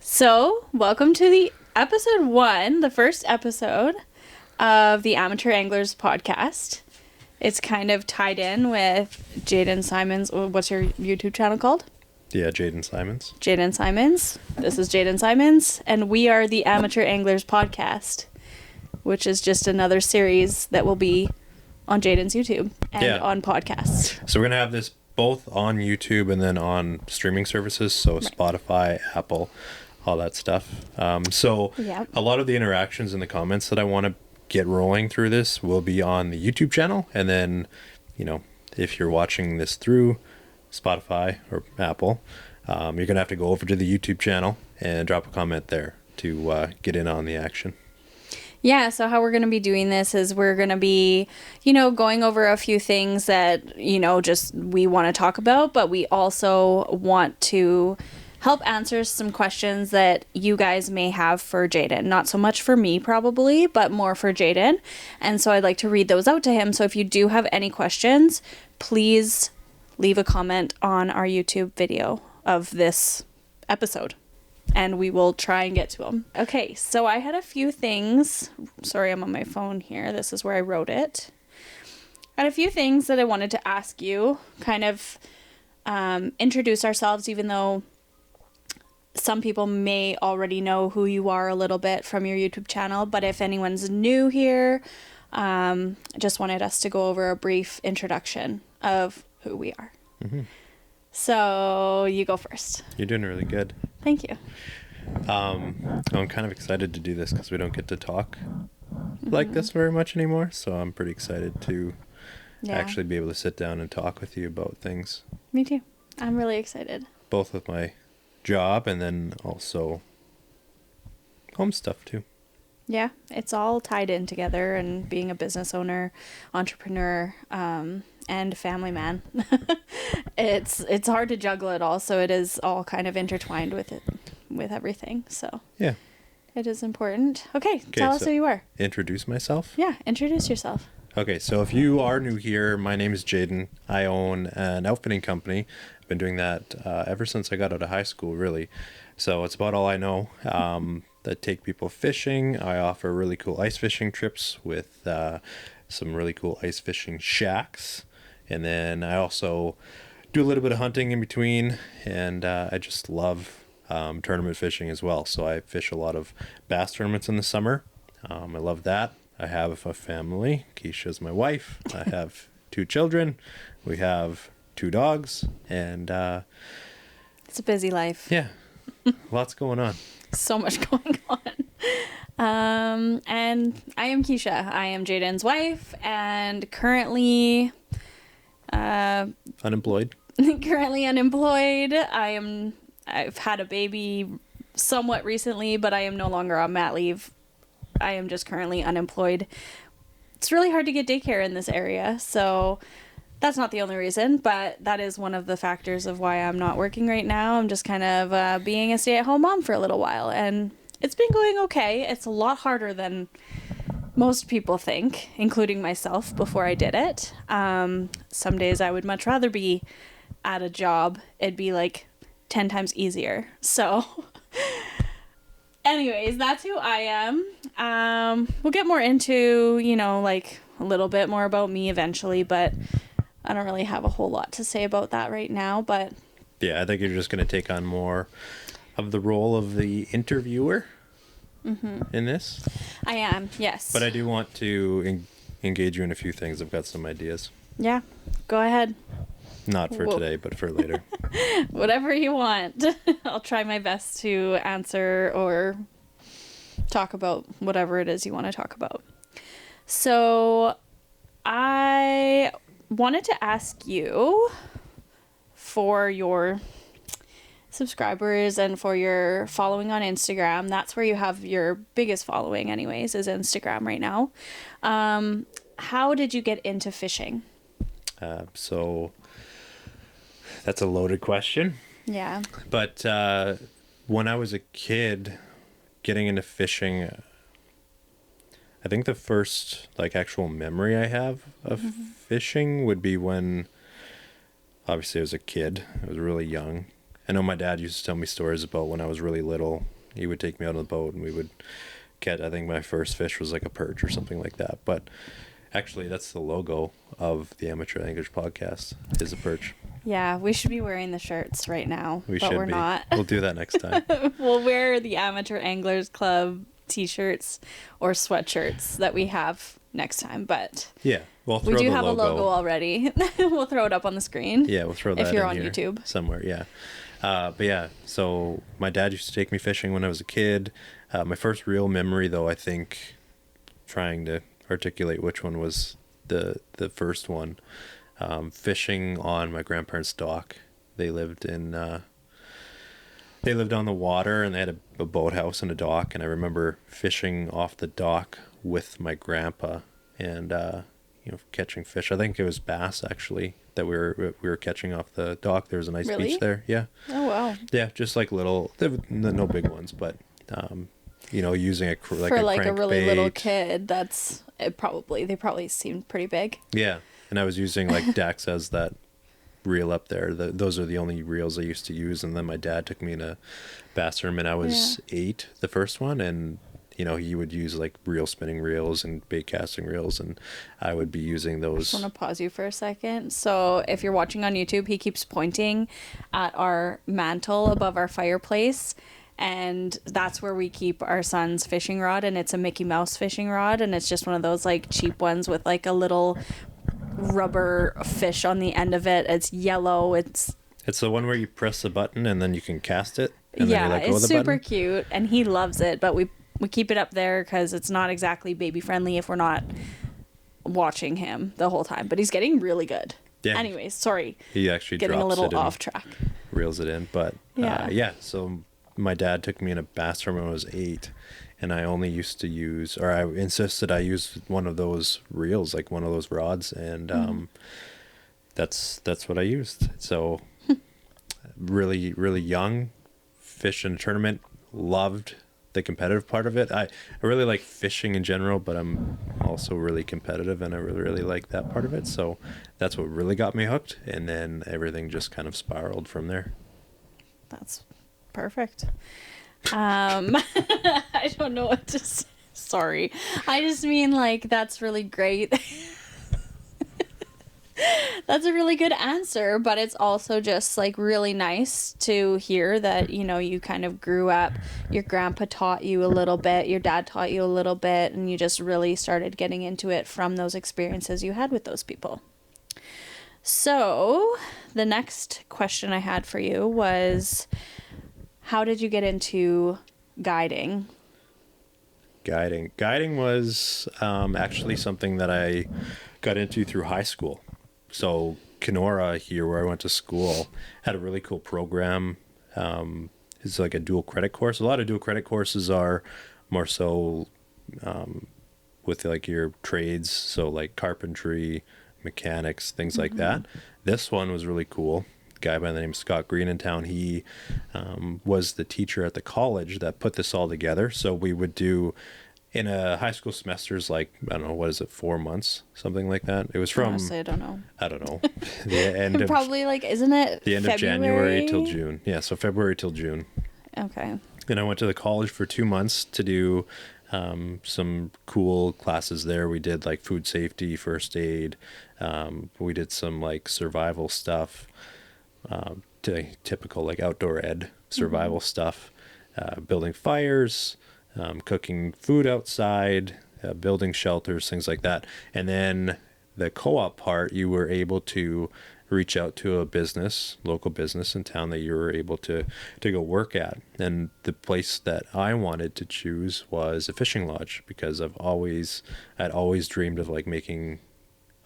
So, welcome to the episode 1, the first episode of the Amateur Anglers podcast. It's kind of tied in with Jayden Symonds. What's your YouTube channel called? Yeah, Jayden Symonds. Jayden Symonds. This is Jayden Symonds, and we are the Amateur Anglers podcast, which is just another series that will be on Jayden's YouTube and on podcasts. So we're going to have this both on YouTube and then on streaming services, so Spotify, Apple, all that stuff. A lot of the interactions in the comments that I want to get rolling through this will be on the YouTube channel. And then, if you're watching this through Spotify or Apple, you're going to have to go over to the YouTube channel and drop a comment there to get in on the action. Yeah, so how we're going to be doing this is we're going to be, going over a few things that, just we want to talk about, but we also want to help answer some questions that you guys may have for Jayden. Not so much for me probably, but more for Jayden. And so I'd like to read those out to him. So if you do have any questions, please leave a comment on our YouTube video of this episode, and we will try and get to them. Okay, so I had a few things. Sorry, I'm on my phone here. This is where I wrote it. I had a few things that I wanted to ask you, kind of introduce ourselves, even though some people may already know who you are a little bit from your YouTube channel. But if anyone's new here, I just wanted us to go over a brief introduction of who we are. Mm-hmm. So you go first. You're doing really good. Thank you. I'm kind of excited to do this because we don't get to talk like this very much anymore. So I'm pretty excited to actually be able to sit down and talk with you about things. Me too. I'm really excited. Both with my job and then also home stuff too. Yeah, it's all tied in together, and being a business owner, entrepreneur, and family man. It's hard to juggle it all, so it is all kind of intertwined with everything. So yeah, it is important. Okay, tell us who you are. Introduce myself? Yeah, introduce yourself. Okay, so if you are new here, my name is Jayden. I own an outfitting company. I've been doing that ever since I got out of high school, really. So it's about all I know. I take people fishing. I offer really cool ice fishing trips with some really cool ice fishing shacks. And then I also do a little bit of hunting in between. And I just love tournament fishing as well. So I fish a lot of bass tournaments in the summer. I love that. I have a family. Keisha's my wife. I have 2 children. We have 2 dogs. And it's a busy life. Yeah. Lots going on. So much going on. And I am Keisha. I am Jayden's wife and currently unemployed. Currently unemployed. I've had a baby somewhat recently, but I am no longer on mat leave. I am just currently unemployed. It's really hard to get daycare in this area, so that's not the only reason, but that is one of the factors of why I'm not working right now. I'm just kind of being a stay-at-home mom for a little while, and it's been going okay. It's a lot harder than most people think, including myself before I did it. Some days I would much rather be at a job. It'd be like 10 times easier. So anyways, that's who I am. We'll get more into, a little bit more about me eventually, but I don't really have a whole lot to say about that right now, but yeah, I think you're just going to take on more of the role of the interviewer in this. I am, yes. But I do want to engage you in a few things. I've got some ideas. Yeah, go ahead. Not for today, but for later. Whatever you want. I'll try my best to answer or talk about whatever it is you want to talk about. So I wanted to ask you, for your subscribers and for your following on Instagram, that's where you have your biggest following anyways, is Instagram right now. How did you get into fishing? So that's a loaded question. Yeah. But when I was a kid, getting into fishing, I think the first actual memory I have of fishing would be when, obviously I was a kid. I was really young. I know my dad used to tell me stories about when I was really little. He would take me out on the boat and we would catch, I think my first fish was like a perch or something like that. But actually, that's the logo of the Amateur Anglers podcast, is a perch. Yeah, we should be wearing the shirts right now, We but should we're be. not. We'll do that next time. We'll wear the Amateur Anglers Club t-shirts or sweatshirts that we have next time, but Yeah, we'll throw we do the have a logo already. We'll throw it up on the screen. Yeah, we'll throw that if you're in on here YouTube somewhere. Yeah, but yeah. So my dad used to take me fishing when I was a kid. My first real memory, though, I think, trying to articulate which one was the first one, fishing on my grandparents' dock. They lived in. They lived on the water and they had a boathouse and a dock, and I remember fishing off the dock with my grandpa and catching fish. I think it was bass actually that we were catching off the dock. There was a nice Really? beach there. Yeah. Oh wow. Yeah, just like little, no big ones, but using For a like a really crankbait. little kid, they probably seemed pretty big. Yeah, and I was using like Dax as that reel up there. Those are the only reels I used to use, and then my dad took me in a bass tournament. I was 8 the first one, and he would use like reel spinning reels and bait casting reels, and I would be using I those. just want to pause you for a second. So if you're watching on YouTube, he keeps pointing at our mantle above our fireplace, and that's where we keep our son's fishing rod, and it's a Mickey Mouse fishing rod, and it's just one of those like cheap ones with like a little rubber fish on the end of it. It's yellow. It's the one where you press the button and then you can cast it. And yeah, then you let go it's of the super button. cute, and he loves it. But we keep it up there because it's not exactly baby friendly if we're not watching him the whole time. But he's getting really good. Yeah. Anyways, sorry. He actually Getting a drops little it and off track. reels it in, but Yeah. So my dad took me in a bass tournament when I was 8, and I only used to use, or I insisted I use one of those reels, like one of those rods, and that's what I used. So really, really young, fished in a tournament, loved the competitive part of it. I really like fishing in general, but I'm also really competitive, and I really, really like that part of it. So that's what really got me hooked, and then everything just kind of spiraled from there. That's perfect. I don't know what to say. Sorry. I just mean like that's really great. That's a really good answer, but it's also just like really nice to hear that, you kind of grew up, your grandpa taught you a little bit, your dad taught you a little bit, and you just really started getting into it from those experiences you had with those people. So, the next question I had for you was, how did you get into guiding? Guiding was actually something that I got into through high school. So Kenora here, where I went to school, had a really cool program. It's like a dual credit course. A lot of dual credit courses are more so with like your trades, so like carpentry, mechanics, things like that. This one was really cool. A guy by the name of Scott Green in town, he was the teacher at the college that put this all together. So we would do in a high school semesters, like, I don't know, what is it, 4 months, something like that. It was from, Honestly, I don't know. I don't know, the end of Probably like, isn't it the end of January till June. Yeah, so February till June. Okay. And I went to the college for 2 months to do some cool classes there. We did like food safety, first aid. We did some like survival stuff, typical like outdoor ed survival stuff, building fires, cooking food outside, building shelters, things like that. And then the co-op part, you were able to reach out to a local business in town that you were able to go work at. And the place that I wanted to choose was a fishing lodge, because I'd always dreamed of like making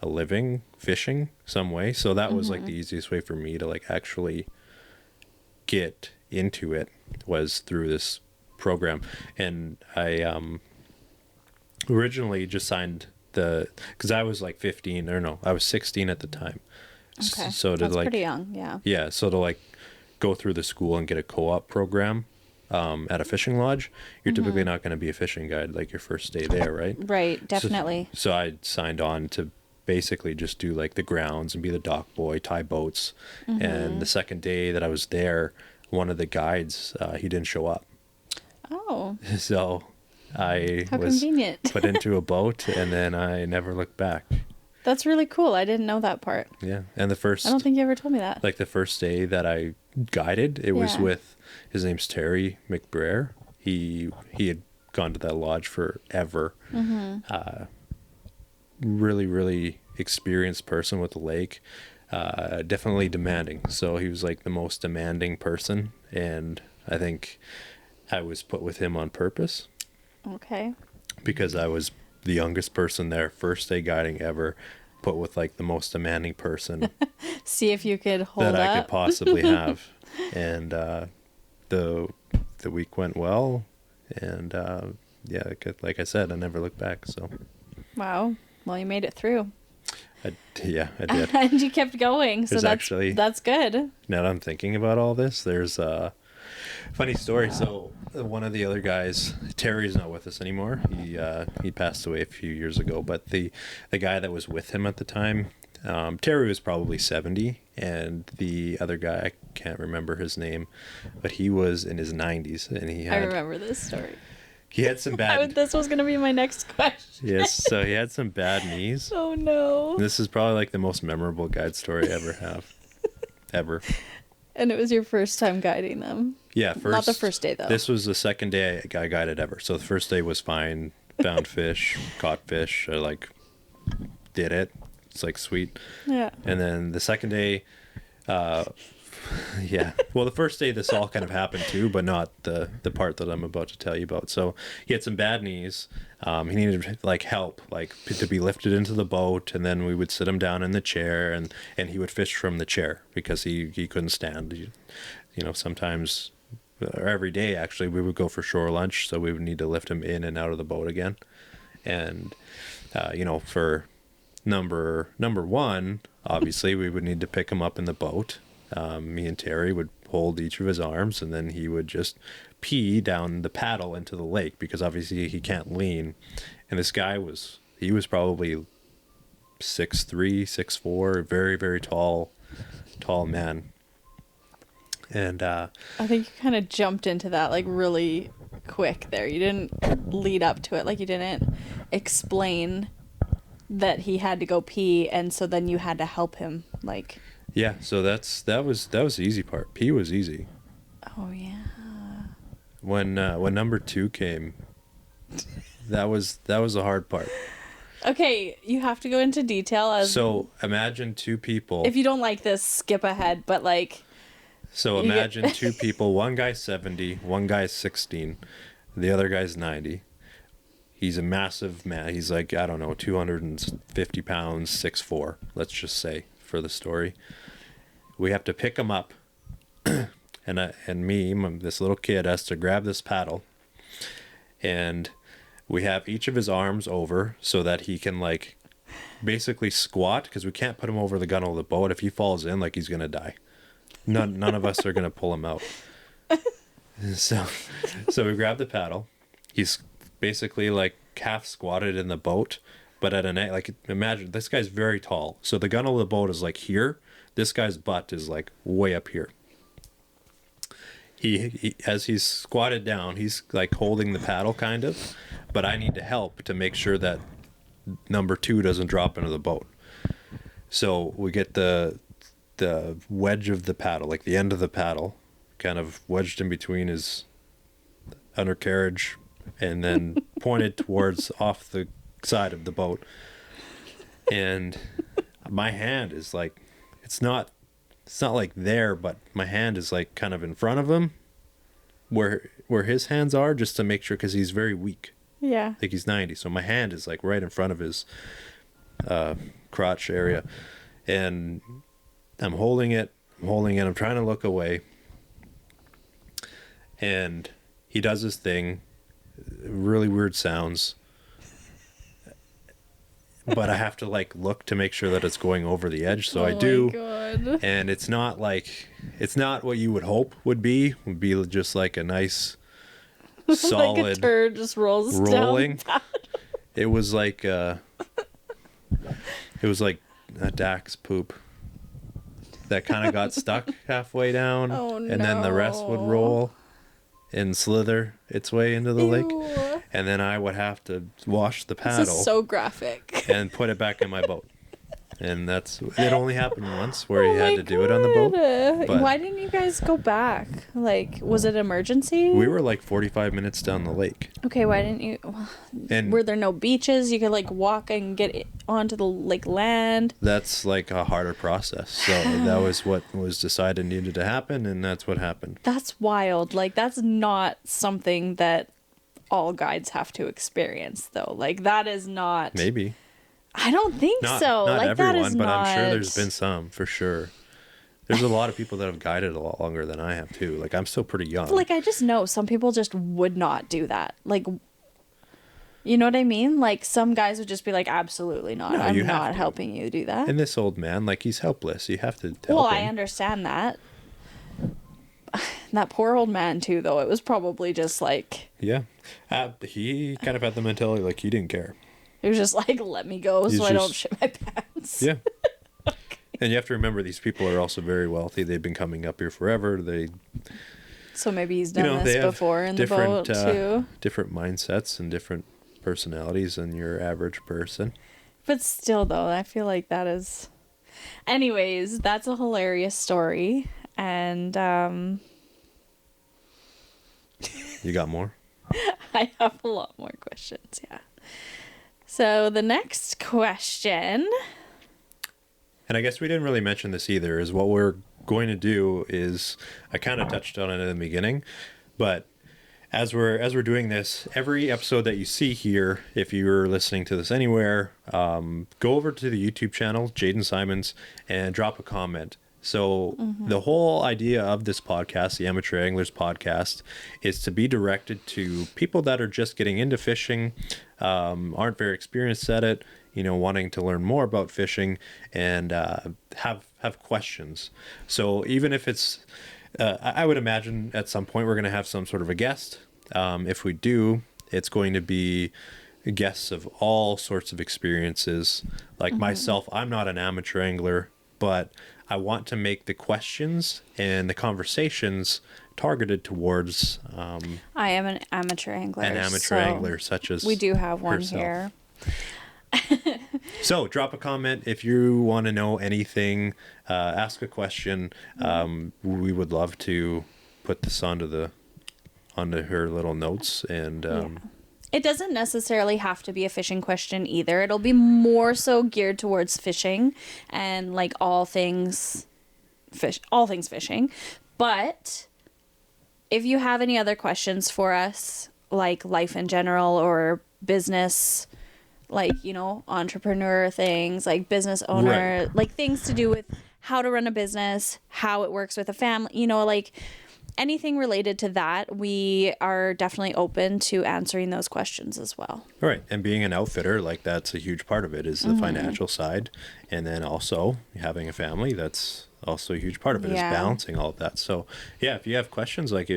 a living fishing some way. So that was like the easiest way for me to like actually get into it, was through this program. And I originally just signed because I was like 15, or no, I was 16 at the time. Okay. So to That's like, pretty young, yeah. yeah, so to like go through the school and get a co-op program at a fishing lodge, you're typically not going to be a fishing guide like your first day there, right? Right, definitely. So I signed on to basically just do like the grounds and be the dock boy, tie boats. And the second day that I was there, one of the guides, he didn't show up. Oh. So I How was convenient. put into a boat, and then I never looked back. That's really cool. I didn't know that part. Yeah. And the first, I don't think you ever told me that. like the first day that I guided, it was Yeah. with, his name's Terry McBrayer. He had gone to that lodge forever. Really, really experienced person with the lake. Definitely demanding. So he was like the most demanding person, and I think I was put with him on purpose Okay. because I was the youngest person there, first day guiding ever, put with like the most demanding person See if you could hold that I could up. possibly have. And the week went well, and yeah, like I said, I never looked back. So Wow. Well, you made it through. I did. And you kept going. So There's that's good. Now that I'm thinking about all this, there's a funny story. So one of the other guys, Terry's not with us anymore. He passed away a few years ago. But the guy that was with him at the time, Terry was probably 70, and the other guy, I can't remember his name, but he was in his 90s, and I remember this story. he had some bad. This was going to be my next question. Yes, so he had some bad knees. Oh, no. This is probably like the most memorable guide story I ever have, ever. And it was your first time guiding them. Yeah, first. Not the first day, though. This was the second day I guided ever. So the first day was fine. Found fish, caught fish. I like did it. It's like sweet. Yeah. And then the second day, yeah. Well, the first day this all kind of happened too, but not the part that I'm about to tell you about. So he had some bad knees. He needed like help, like to be lifted into the boat, and then we would sit him down in the chair, and he would fish from the chair because he couldn't stand. You know, sometimes or every day actually we would go for shore lunch, so we would need to lift him in and out of the boat again. And you know, for number one, obviously we would need to pick him up in the boat. Me and Terry would hold each of his arms, and then he would just pee down the paddle into the lake because obviously he can't lean. And this guy was probably 6'3", 6'4", very, very tall man. And I think you kind of jumped into that like really quick there. You didn't lead up to it. Like you didn't explain that he had to go pee, and so then you had to help him. Like, yeah, so that was the easy part. Pee was easy. oh yeah. When number 2 came, that was the hard part. Okay, you have to go into detail as So imagine 2 people. if you don't like this, skip ahead. But like, So you get- imagine 2 people. One guy's 70, one guy's 16, the other guy's 90. He's a massive man. He's like, I don't know, 250 pounds, 6'4", let's just say, for the story. We have to pick him up, and me, this little kid, has to grab this paddle, and we have each of his arms over so that he can like basically squat, because we can't put him over the gunwale of the boat. If he falls in, like, he's gonna die. None of us are gonna pull him out. So we grab the paddle. He's basically like half squatted in the boat, but at like, imagine this guy's very tall. So the gunwale of the boat is like here. This guy's butt is like way up here. He as he's squatted down, he's like holding the paddle kind of, but I need to help to make sure that number 2 doesn't drop into the boat. So we get the wedge of the paddle, like the end of the paddle, kind of wedged in between his undercarriage, and then pointed towards off the side of the boat. And my hand is like, it's not like there, but my hand is like kind of in front of him where his hands are, just to make sure, because he's very weak. yeah. Like he's 90, so my hand is like right in front of his crotch area, and I'm holding it, I'm trying to look away, and he does his thing, really weird sounds, but I have to like look to make sure that it's going over the edge, so I do. God. And it's not what you would hope would be just like a nice solid like a turd just rolls rolling. down. It was like a Dax poop. that kind of got stuck halfway down. Oh, and then the rest would roll and slither its way into the lake. And then I would have to wash the paddle. This is so graphic. And put it back in my boat. And it only happened once where you had to do it on the boat. But why didn't you guys go back? Like, was it emergency? we were like 45 minutes down the lake. Okay, why didn't you? And were there no beaches? You could like walk and get onto the like land. that's like a harder process. So that was what was decided needed to happen, and that's what happened. That's wild. Like, that's not something that all guides have to experience, though. Like, that is not. Maybe. I don't think so. Not like, everyone, that is but not... I'm sure there's been some, for sure. There's a lot of people that have guided a lot longer than I have, too. Like, I'm still pretty young. Like, I just know some people just would not do that. Like, you know what I mean? Like, some guys would just be like, absolutely not. No, I'm you have not to. helping you do that. And this old man, like, he's helpless. You have to help Well, him. I understand that. That poor old man, too, though. It was probably just like... Yeah. He kind of had the mentality like he didn't care. It was just like, let me go He's so I don't just- shit my pants. Yeah. And you have to remember, these people are also very wealthy. They've been coming up here forever. So maybe he's done they this have before in the boat, too. different mindsets and different personalities than your average person. But still, though, I feel like that is... Anyways, that's a hilarious story. And You got more? I have a lot more questions, yeah. So the next question... And I guess we didn't really mention this either, is what we're going to do is, I kind of touched on it in the beginning, but as we're doing this, every episode that you see here, if you're listening to this anywhere, go over to the YouTube channel, Jayden Symonds, and drop a comment. So the whole idea of this podcast, the Amateur Anglers Podcast, is to be directed to people that are just getting into fishing, aren't very experienced at it, wanting to learn more about fishing, and have questions. So even if it's, I would imagine at some point we're going to have some sort of a guest. If we do, it's going to be guests of all sorts of experiences. Like myself, I'm not an amateur angler, but I want to make the questions and the conversations targeted towards I am an amateur angler. angler such as we do have one herself. here. So drop a comment if you want to know anything, ask a question. We would love to put this onto her little notes, and It doesn't necessarily have to be a fishing question either. It'll be more so geared towards fishing and like all things fishing. But if you have any other questions for us, like life in general or business, like, entrepreneur things, like business owner, Right. like things to do with how to run a business, how it works with a family, like anything related to that, we are definitely open to answering those questions as well. Right. And being an outfitter, like that's a huge part of it, is the financial side. And then also having a family, that's also a huge part of it, is balancing all of that. So yeah, if you have questions, like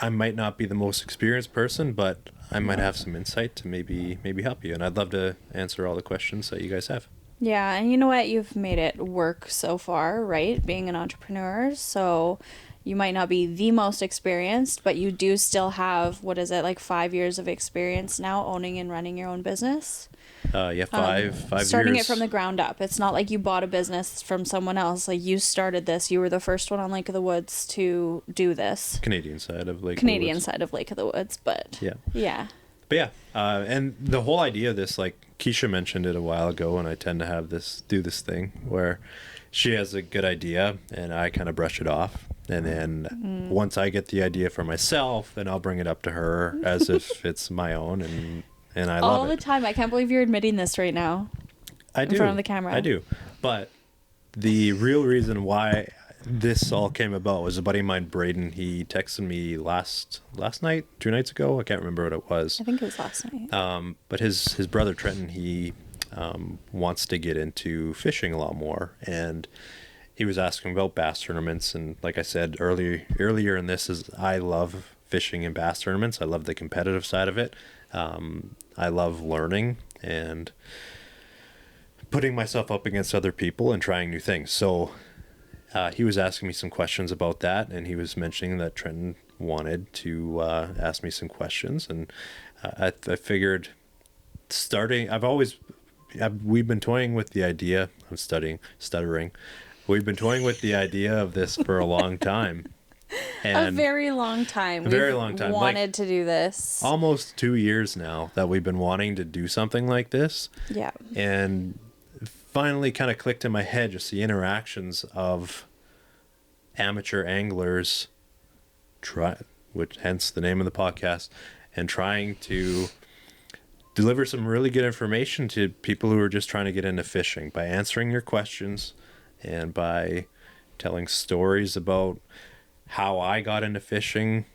I might not be the most experienced person, but I might have some insight to maybe help you. And I'd love to answer all the questions that you guys have. Yeah, and you know what? You've made it work so far, right? Being an entrepreneur. So you might not be the most experienced, but you do still have, 5 years of experience now owning and running your own business? Yeah, five starting years. it from the ground up. It's not like you bought a business from someone else. Like, you started this. You were the first one on Lake of the Woods to do this. Canadian side of Lake Of the Woods, but yeah. But yeah, and the whole idea of this, like Keisha mentioned it a while ago, and I tend to do this thing where she has a good idea and I kind of brush it off. And then once I get the idea for myself, then I'll bring it up to her as if it's my own, and I love it. All the time. I can't believe you're admitting this right now. I do. In front of the camera. I do. But the real reason why this all came about was a buddy of mine, Braden. He texted me last night, 2 nights ago. I can't remember what it was. I think it was last night. But his brother Trenton, he wants to get into fishing a lot more, and he was asking about bass tournaments. And like I said earlier in this, is I love fishing and bass tournaments. I love the competitive side of it. I love learning, putting myself up against other people and trying new things. So he was asking me some questions about that, and he was mentioning that Trenton wanted to ask me some questions, and I figured we've been toying with the idea. I'm stuttering. We've been toying with the idea of this for a long time. And a very long time. Wanted to do this. Almost 2 years now that we've been wanting to do something like this. Yeah. And finally kind of clicked in my head just the interactions of amateur anglers, hence the name of the podcast, and trying to deliver some really good information to people who are just trying to get into fishing by answering your questions and by telling stories about how I got into fishing,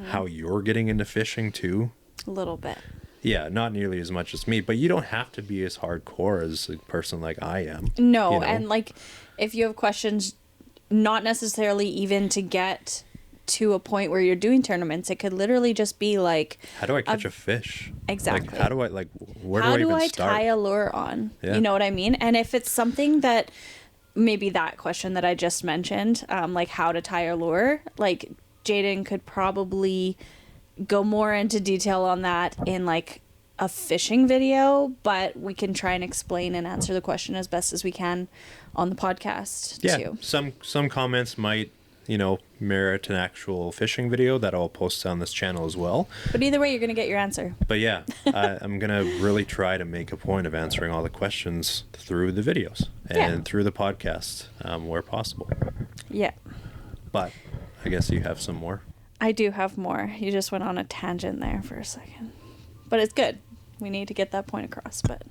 how you're getting into fishing too. A little bit. Yeah, not nearly as much as me, but you don't have to be as hardcore as a person like I am. No, you know? And like if you have questions, not necessarily even to get to a point where you're doing tournaments, it could literally just be like, how do I catch a fish? Exactly. Like, how do I where do I even start? Tie a lure on? Yeah. You know what I mean? And if it's something that maybe that question that I just mentioned, like how to tie a lure, like Jayden could probably go more into detail on that in like a fishing video, but we can try and explain and answer the question as best as we can on the podcast too. Some comments might, merit an actual fishing video that I'll post on this channel as well. But either way, you're going to get your answer. But yeah, I'm going to really try to make a point of answering all the questions through the videos and through the podcast where possible. Yeah. But I guess you have some more. I do have more. You just went on a tangent there for a second. But it's good. We need to get that point across. But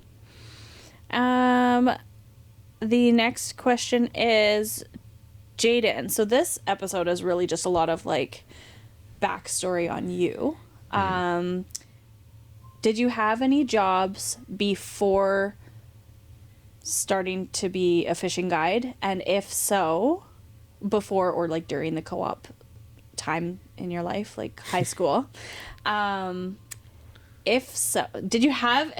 the next question is Jayden. So this episode is really just a lot of like backstory on you. Did you have any jobs before starting to be a fishing guide? And if so, before or like during the co-op time in your life, like high school? If so, did you have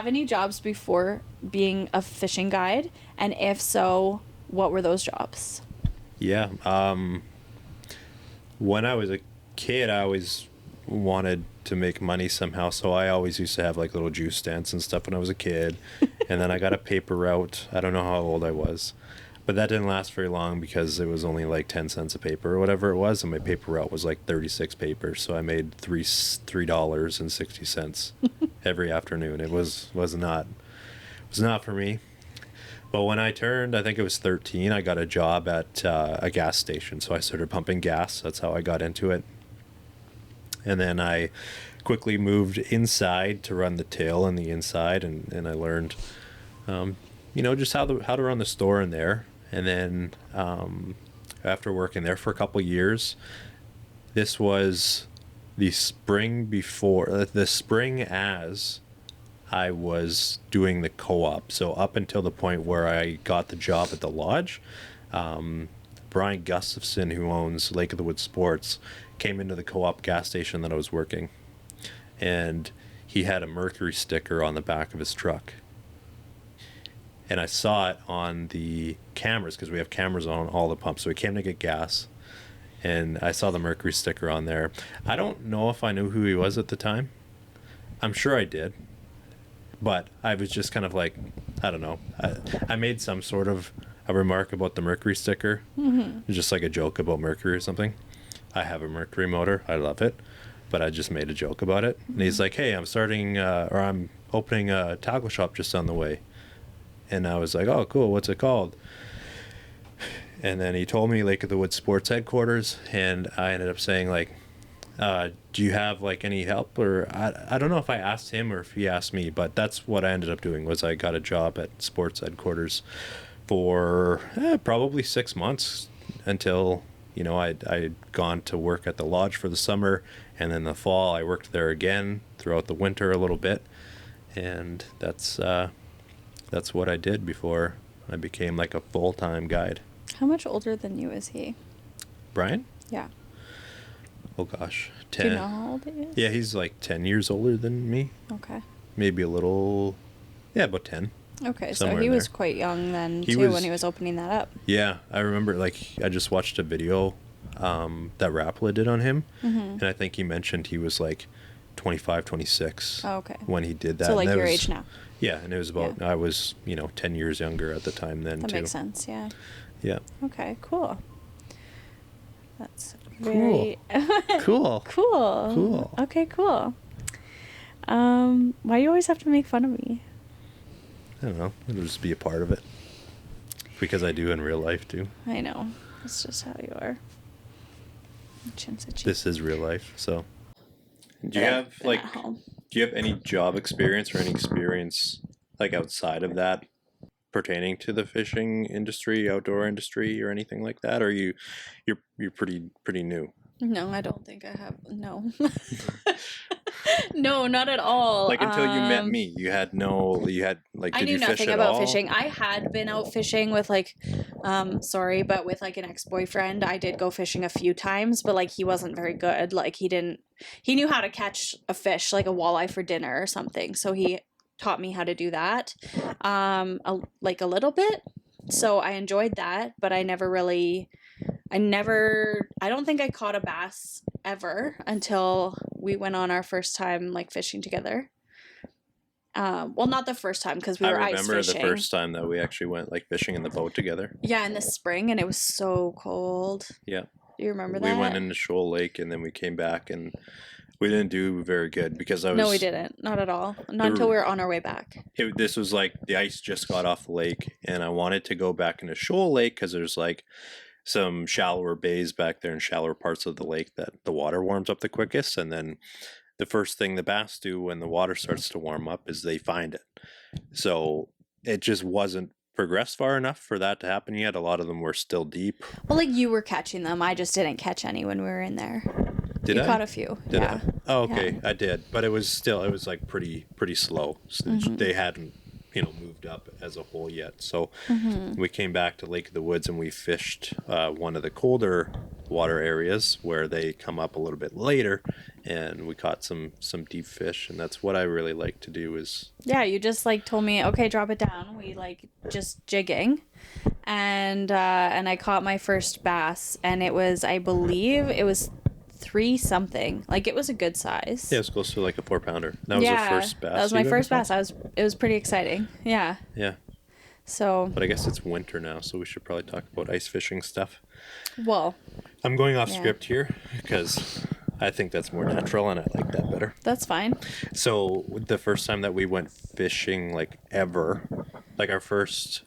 any jobs before being a fishing guide? And if so, what were those jobs? Yeah. When I was a kid, I always wanted to make money somehow. So I always used to have like little juice stands and stuff when I was a kid. And then I got a paper route. I don't know how old I was. But that didn't last very long because it was only like 10 cents a paper or whatever it was. And my paper route was like 36 papers. So I made $3.60 every afternoon. It was not for me. But when I turned, I think it was 13, I got a job at a gas station. So I started pumping gas. That's how I got into it. And then I quickly moved inside to run the tail and the inside. And I learned, just how to run the store in there. And then after working there for a couple years, this was the spring as I was doing the co-op. So up until the point where I got the job at the lodge, Brian Gustafson, who owns Lake of the Woods Sports, came into the co-op gas station that I was working. And he had a Mercury sticker on the back of his truck. And I saw it on the cameras because we have cameras on all the pumps. So we came to get gas, and I saw the Mercury sticker on there. I don't know if I knew who he was at the time. I'm sure I did. But I was just kind of like, I don't know. I made some sort of a remark about the Mercury sticker. Just like a joke about Mercury or something. I have a Mercury motor. I love it. But I just made a joke about it. And he's like, hey, I'm opening a tackle shop just on the way. And I was like, oh, cool. What's it called? And then he told me Lake of the Woods Sports Headquarters. And I ended up saying, like, do you have, like, any help? Or I don't know if I asked him or if he asked me. But that's what I ended up doing was I got a job at Sports Headquarters for probably 6 months until, I'd gone to work at the lodge for the summer. And then the fall, I worked there again throughout the winter a little bit. And that's what I did before I became like a full-time guide. How much older than you is he? Brian? Yeah. Oh gosh, 10. Do you know how old he is? Yeah, he's like 10 years older than me. Okay. Maybe a little Yeah, about 10. Okay, so Somewhere he in was there. quite young then He too was, when he was opening that up. yeah, I remember, like, I just watched a video that Rapala did on him, Mm-hmm. and I think he mentioned he was like 25, 26 Oh, okay. when he did that. So And like that your was, age now. yeah, and it was about, Yeah. I was, 10 years younger at the time then That too. makes sense, yeah. Yeah. Okay, cool. That's Cool. very Cool. cool. Cool. Okay, cool. Why do you always have to make fun of me? I don't know. It'll just be a part of it. Because I do in real life too. I know. That's just how you are. Chin's itchy. This is real life, so. Do you Yeah, have been like at home. do you have any job experience or any experience like outside of that pertaining to the fishing industry, outdoor industry or anything like that? Or you're pretty new? No, I don't think I have. No. No, not at all. Like until you met me, you had like I did knew you fish nothing at about all? fishing. I had been out fishing with like, but with like an ex-boyfriend. I did go fishing a few times, but like he wasn't very good. Like he knew how to catch a fish, like a walleye for dinner or something. So he taught me how to do that, like a little bit. So I enjoyed that, but I don't think I caught a bass ever until we went on our first time like fishing together. Well, not the first time because we I were ice remember the fishing. first time that we actually went like fishing in the boat together. Yeah, in the spring, and it was so cold. Yeah. Do you remember We that? went into Shoal Lake and then we came back and we didn't do very good because No, we didn't. Not at all. Not until we were on our way back. This was like the ice just got off the lake and I wanted to go back into Shoal Lake because there's like some shallower bays back there and shallower parts of the lake that the water warms up the quickest. And then the first thing the bass do when the water starts to warm up is they find it. So it just wasn't progressed far enough for that to happen yet. A lot of them were still deep. Well, like you were catching them. I just didn't catch any when we were in there. Did you I? caught a few. Did yeah. I? Oh, okay. Yeah. I did. But it was like pretty slow. Mm-hmm. They hadn't, moved up as a whole yet. So Mm-hmm. we came back to Lake of the Woods and we fished one of the colder water areas where they come up a little bit later, and we caught some deep fish, and that's what I really like to do is. Yeah, you just like told me, okay, drop it down. We like just jigging, and I caught my first bass, and it was, I believe, it was 3 something. Like it was a good size. Yeah, it was close to like a 4-pounder. That was your first bass. That was my you've ever first caught? bass. It was pretty exciting. Yeah. Yeah, So, but I guess it's winter now, so we should probably talk about ice fishing stuff. well, I'm going off Yeah. script here because I think that's more natural and I like that better. that's fine. So the first time that we went fishing, like ever, like our first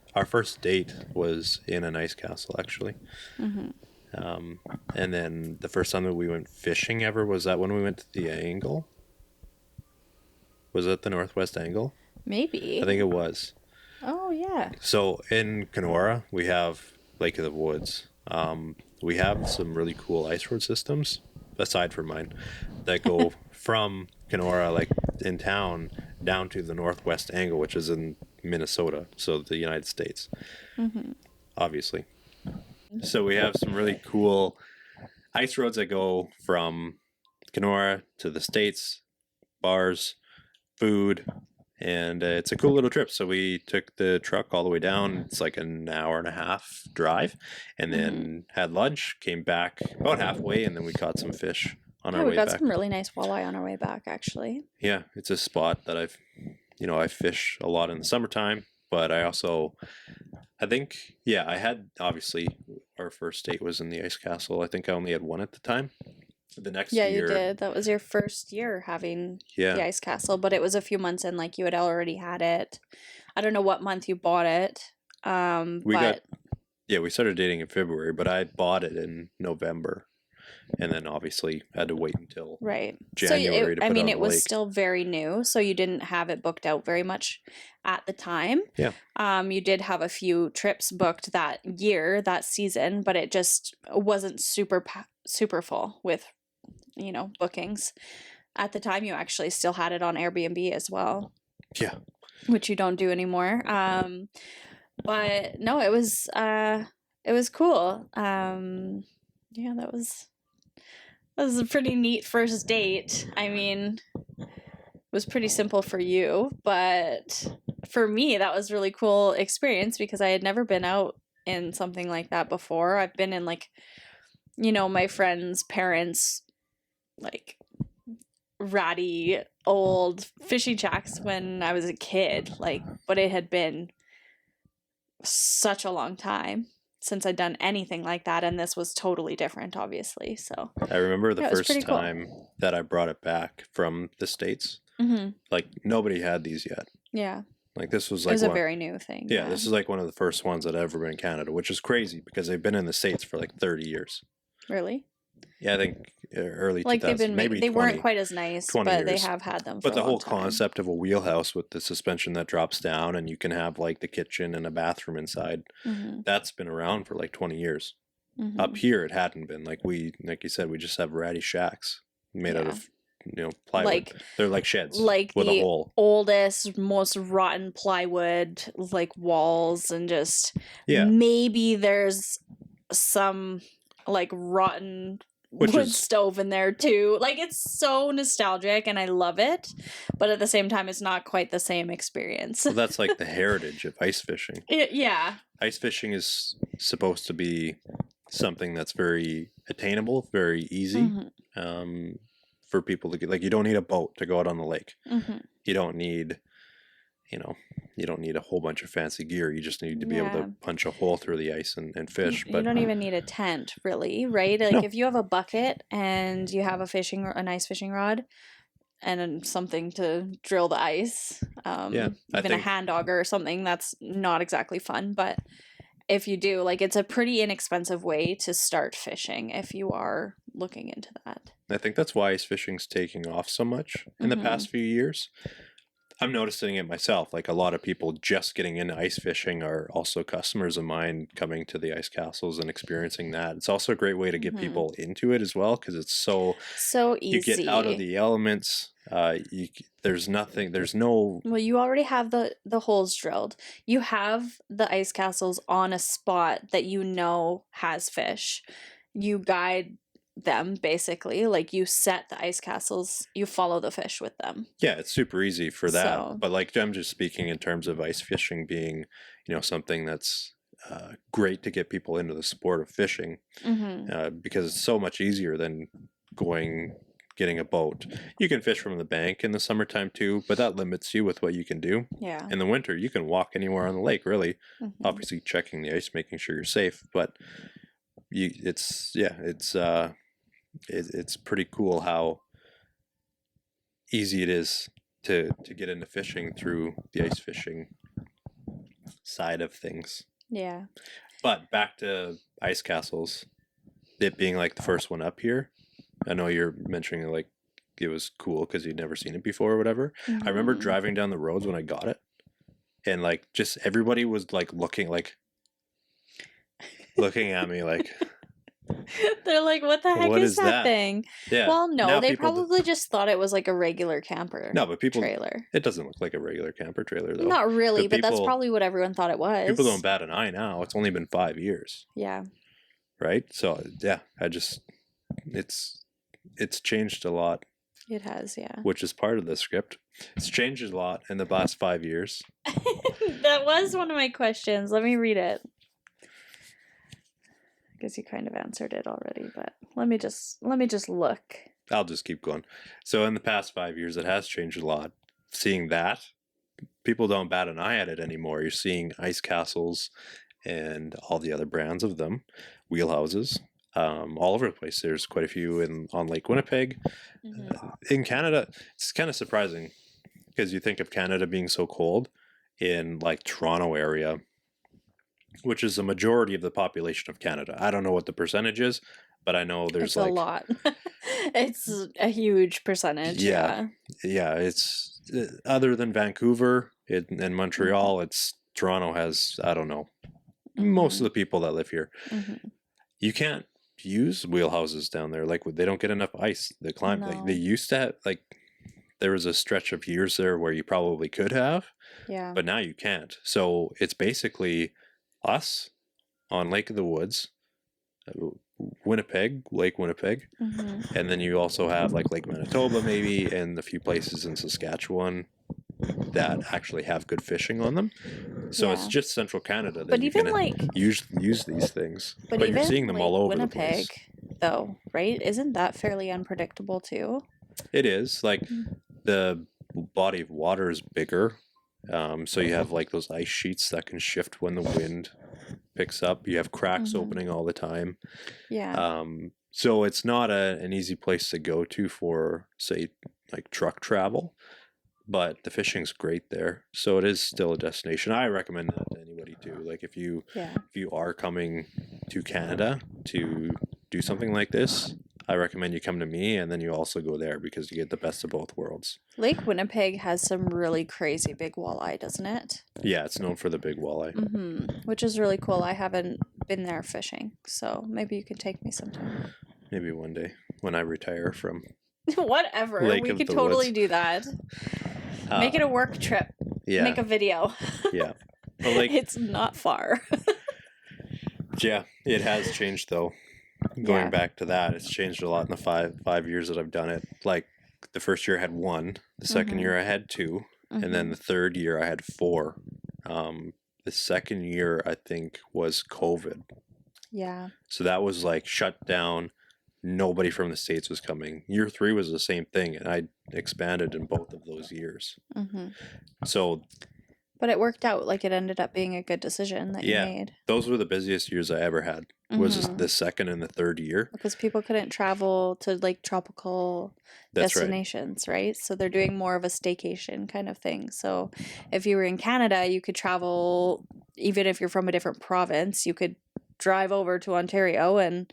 date was in an ice castle actually. Mm-hmm. And then the first time that we went fishing ever was that when we went to the Angle. Was it the Northwest Angle? Maybe. I think it was. Oh, yeah. So in Kenora, we have Lake of the Woods. We have some really cool ice road systems, aside from mine, that go from Kenora, like in town, down to the Northwest Angle, which is in Minnesota, so the United States, obviously. So we have some really cool ice roads that go from Kenora to the States, bars, food, and it's a cool little trip. So we took the truck all the way down. It's like an hour and a half drive, and then had lunch, came back about halfway, and then we caught some fish on Yeah, our we way got back. some really nice walleye on our way back, actually. Yeah, it's a spot that I fish a lot in the summertime, but I think, I had, obviously, our first date was in the ice castle. I think I only had one at the time. The next Yeah, year. you did. That was your first year having the ice castle, but it was a few months in, like you had already had it. I don't know what month you bought it. We started dating in February, but I bought it in November, and then obviously had to wait until right. January to put it on it the was lake. still very new, so you didn't have it booked out very much at the time. Yeah. You did have a few trips booked that year, that season, but it just wasn't super full with, bookings. At the time, you actually still had it on Airbnb as well. Yeah. Which you don't do anymore. But no, it was cool. Yeah, that was a pretty neat first date. I mean, it was pretty simple for you, but for me, that was really cool experience because I had never been out in something like that before. I've been in like, my friends' parents, like ratty old fishing shacks when I was a kid, like, but it had been such a long time since I'd done anything like that, and this was totally different, obviously. So I remember the yeah, it was first pretty cool. time that I brought it back from the States. Like, nobody had these yet. Yeah. Like, this was It like was a very new thing. yeah, this is like one of the first ones that ever been in Canada, which is crazy because they've been in the States for like 30 years. Really? Yeah, I think early Like 2000s, they've been maybe they 20, weren't quite as nice, 20 but they years. have had them for But the a whole long time. concept of a wheelhouse with the suspension that drops down and you can have like the kitchen and a bathroom inside, that's been around for like 20 years. Up here, it hadn't been. Like you said, we just have ratty shacks made out of plywood. Like, they're like sheds like with the a hole. oldest, most rotten plywood, like walls, and just Yeah. maybe there's some like rotten wood stove in there too. Like, it's so nostalgic and I love it, but at the same time it's not quite the same experience. Well, that's like the heritage of ice fishing. Yeah. Ice fishing is supposed to be something that's very attainable, very easy for people to get. Like, you don't need a boat to go out on the lake. You don't need a whole bunch of fancy gear. You just need to be able to punch a hole through the ice and fish. But you don't even need a tent, really, right? Like, if you have a bucket and you have a nice fishing rod and something to drill the ice, even a hand auger or something, that's not exactly fun, but if you do, like, it's a pretty inexpensive way to start fishing if you are looking into that. I think that's why ice fishing's taking off so much in the past few years. I'm noticing it myself. Like, a lot of people just getting into ice fishing are also customers of mine coming to the ice castles and experiencing that. It's also a great way to get people into it as well because it's so easy. You get out of the elements. There's no. Well, you already have the holes drilled. You have the ice castles on a spot that has fish. You guide them, basically. Like, you set the ice castles, you follow the fish with them. Yeah, it's super easy for that. But like, I'm just speaking in terms of ice fishing being something that's great to get people into the sport of fishing because it's so much easier than getting a boat. You can fish from the bank in the summertime too, but that limits you with what you can do. Yeah. In the winter, you can walk anywhere on the lake, really. Obviously checking the ice, making sure you're safe, but it's pretty cool how easy it is to get into fishing through the ice fishing side of things. Yeah. But back to ice castles, it being like the first one up here. I know you're mentioning like it was cool because you'd never seen it before or whatever. I remember driving down the roads when I got it, and like just everybody was like looking at me like. They're like, what the heck is that thing? Yeah. Well, no, they probably just thought it was like a regular camper trailer. It doesn't look like a regular camper trailer, though. Not really, but that's probably what everyone thought it was. People don't bat an eye now. It's only been 5 years. Yeah. Right? So, yeah, it's changed a lot. It has, yeah. Which is part of the script. It's changed a lot in the last 5 years. That was one of my questions. Let me read it. I guess you kind of answered it already, but let me just look. I'll just keep going. So in the past 5 years, it has changed a lot. Seeing that, people don't bat an eye at it anymore. You're seeing ice castles and all the other brands of them, wheelhouses, all over the place. There's quite a few on Lake Winnipeg. In Canada, it's kind of surprising because you think of Canada being so cold. In like Toronto area, which is the majority of the population of Canada. I don't know what the percentage is, but I know there's a lot. It's a huge percentage. Yeah. It's other than Vancouver and Montreal, it's Toronto has, I don't know, most of the people that live here. You can't use wheelhouses down there. Like, they don't get enough ice. They climb. No. Like, they used to have, like, there was a stretch of years there where you probably could have. Yeah. But now you can't. So it's basically us on Lake of the Woods, Lake Winnipeg, and then you also have like Lake Manitoba maybe, and a few places in Saskatchewan, that actually have good fishing on them. So it's Yeah. just central Canada that But you even can like, use these things. but But you're even seeing them like all over the Winnipeg, place. though, right? Isn't that fairly unpredictable too? It is like Mm. the body of water is bigger. So you have like those ice sheets that can shift when the wind picks up. You have cracks opening all the time. Yeah. So it's not an easy place to go to for, say, like truck travel, but the fishing's great there. So it is still a destination. I recommend that to anybody too. Like if you Yeah. are coming to Canada to do something like this, I recommend you come to me and then you also go there because you get the best of both worlds. Lake Winnipeg has some really crazy big walleye, doesn't it? Yeah, it's known for the big walleye. Which is really cool. I haven't been there fishing, so maybe you could take me sometime. Maybe one day when I retire from Whatever. Lake We of could the totally Woods. do that. Make it a work trip. Yeah. Make a video. Yeah. But like, It's not far. yeah, it has changed though. Going Yeah. back to that, it's changed a lot in the five years that I've done it. Like the first year I had one, the second year I had two, and then the third year I had four. The second year I think was COVID. Yeah. So that was like shut down. Nobody from the States was coming. Year 3 was the same thing, and I expanded in both of those years. So, But it worked out. Like it ended up being a good decision that you yeah, made. those were the busiest years I ever had. Was the second and the third year. Because people couldn't travel to like tropical That's right. destinations, right? So they're doing more of a staycation kind of thing. So if you were in Canada, you could travel, even if you're from a different province, you could drive over to Ontario and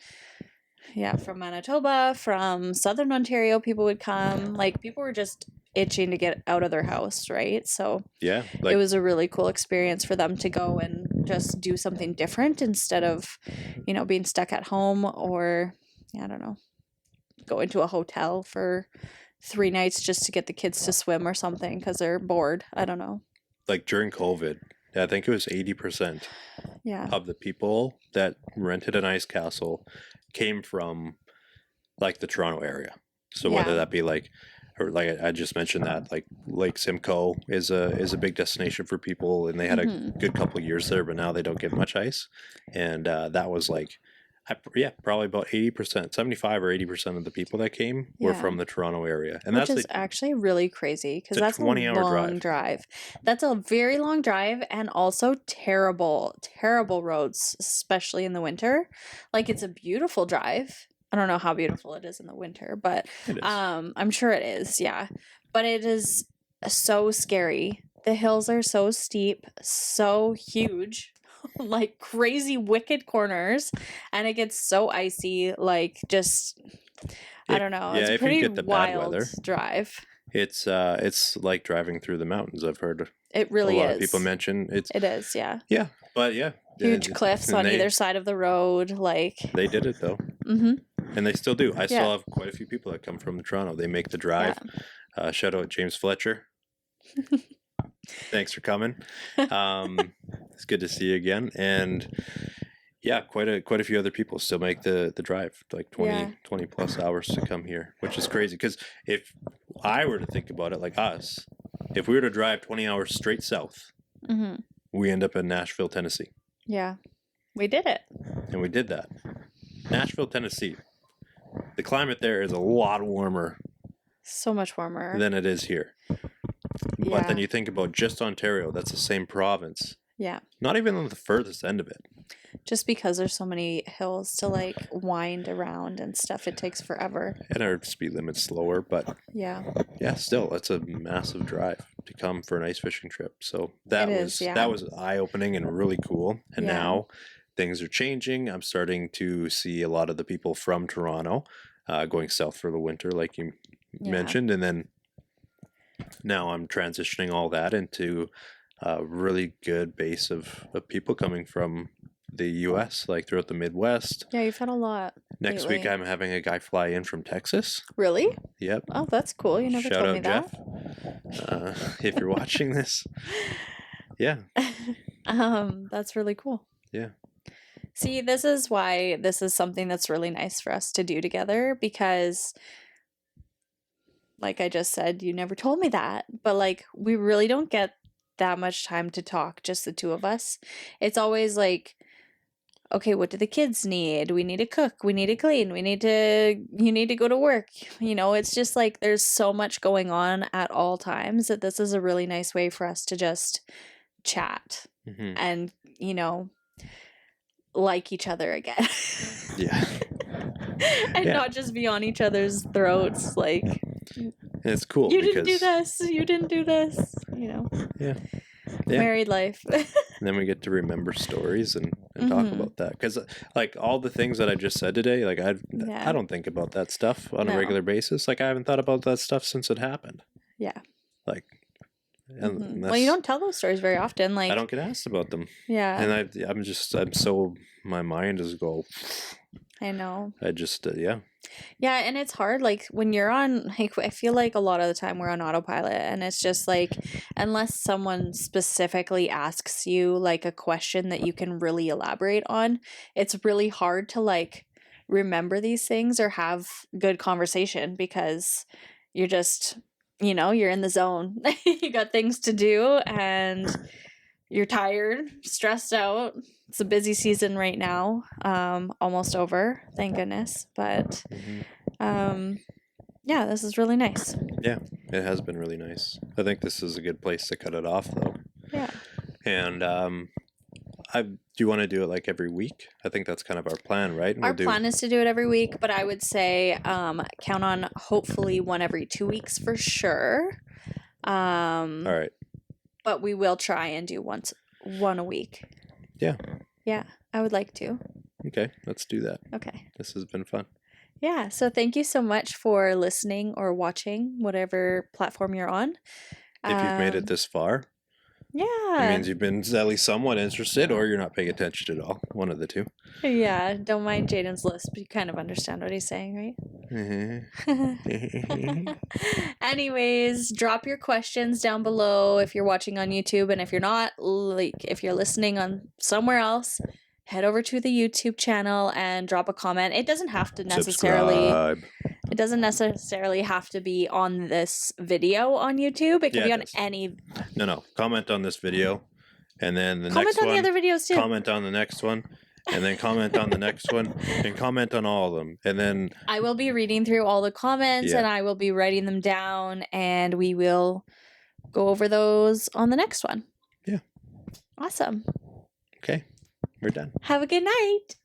yeah, from Manitoba, from Southern Ontario, people would come. Like people were just itching to get out of their house, right? So Yeah, it like was a really cool experience for them to go and just do something different instead of, you know, being stuck at home or, I don't know, go into a hotel for 3 nights just to get the kids to swim or something because they're bored. I don't know. like during COVID, I think it was 80% Yeah. of the people that rented an ice castle came from like the Toronto area. So whether Yeah. that be like, or like I just mentioned that like Lake Simcoe is a big destination for people, and they had a good couple of years there, but now they don't get much ice, and that was like, probably about 80%, 75 or 80% of the people that came were Yeah. from the Toronto area, and Which that's is actually really crazy because it's a that's a 20-hour long drive. That's a very long drive and also terrible, terrible roads, especially in the winter. Like it's a beautiful drive. I don't know how beautiful it is in the winter, but It is. I'm sure it is. Yeah, but it is so scary. The hills are so steep, so huge, like crazy wicked corners, and it gets so icy. Like just, I don't know. Yeah, It's a if you pretty get the bad wild weather. drive. It's like driving through the mountains. I've heard It really a lot is. of people mention it's It is, yeah. yeah, but yeah, Huge cliffs and on they- either side of the road, like. They did it though, and they still do. I still have quite a few people that come from Toronto. They make the drive. Shout out James Fletcher. Thanks for coming. It's good to see you again, and yeah, quite a few other people still make the drive, like 20 plus hours to come here, which is crazy. Because if I were to think about it like us, if we were to drive 20 hours straight south, we end up in Nashville, Tennessee. Yeah, we did it. And we did that. Nashville, Tennessee. The climate there is a lot warmer So much warmer. than it is here. But then you think about just Ontario, that's the same province. Yeah. Not even on the furthest end of it. Just because there's so many hills to like wind around and stuff, it takes forever. And our speed limit's slower, but Yeah. yeah, still, it's a massive drive to come for an ice fishing trip. So that was eye-opening and really cool. And now things are changing. I'm starting to see a lot of the people from Toronto going south for the winter, like you mentioned. And then now I'm transitioning all that into a really good base of people coming from the U.S., like throughout the Midwest. Yeah, you've had a lot. Next week, I'm having a guy fly in from Texas. Really? Yep. Oh, that's cool. You never told me that. Jeff. If you're watching this. Yeah. That's really cool. Yeah. See, this is why this is something that's really nice for us to do together, because like I just said, you never told me that. But like, we really don't get that much time to talk, just the two of us. It's always like, okay, what do the kids need? We need to cook. We need to clean. You need to go to work. It's just like there's so much going on at all times that this is a really nice way for us to just chat and, like each other again. Yeah. And not just be on each other's throats. Like, it's cool. You didn't do this. You didn't do this. Yeah. Married life. And then we get to remember stories and talk about that. Because, like, all the things that I just said today, like, I don't think about that stuff on a regular basis. Like, I haven't thought about that stuff since it happened. Yeah. Like, well, you don't tell those stories very often. Like, I don't get asked about them. Yeah. And my mind is go. I know. I just, yeah. Yeah, and it's hard, like, when you're on, like, I feel like a lot of the time we're on autopilot, and it's just, like, unless someone specifically asks you, like, a question that you can really elaborate on, it's really hard to, like, remember these things or have good conversation because you're just, you're in the zone. You got things to do, and you're tired, stressed out. It's a busy season right now. Almost over, thank goodness. But yeah, this is really nice. Yeah, it has been really nice. I think this is a good place to cut it off, though. Yeah. And do you want to do it like every week? I think that's kind of our plan, right? Our plan is to do it every week, but I would say count on hopefully one every 2 weeks for sure. All right. But we will try and do one a week. Yeah. Yeah, I would like to. Okay, let's do that. Okay. This has been fun. Yeah, so thank you so much for listening or watching, whatever platform you're on. If you've made it this far, yeah, it means you've been at least somewhat interested, or you're not paying attention at all. One of the two. Yeah, don't mind Jayden's lisp. You kind of understand what he's saying, right? Anyways, drop your questions down below if you're watching on YouTube, and if you're not, like, if you're listening on somewhere else, head over to the YouTube channel and drop a comment. It doesn't have to necessarily. Subscribe. It doesn't necessarily have to be on this video on YouTube. It can be on any. No. Comment on this video, and then the comment next on one. the other videos too. Comment on the next one, and then comment on the next one, and comment on all of them, and then I will be reading through all the comments, and I will be writing them down, and we will go over those on the next one. Yeah. Awesome. Okay, we're done. Have a good night.